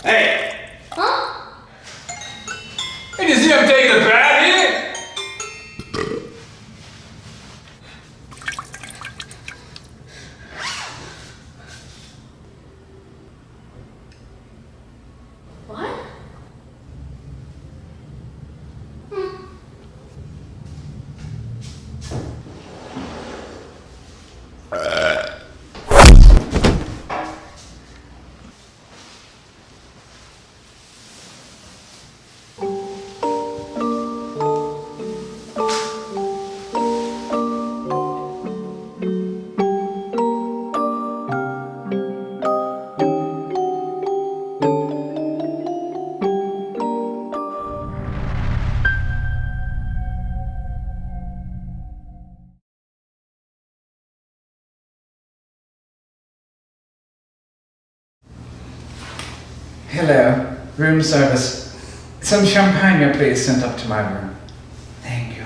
Hey! Huh? Hey, you see I'm taking a bath here? What? Hello, room service. Some champagne, please, sent up to my room. Thank you.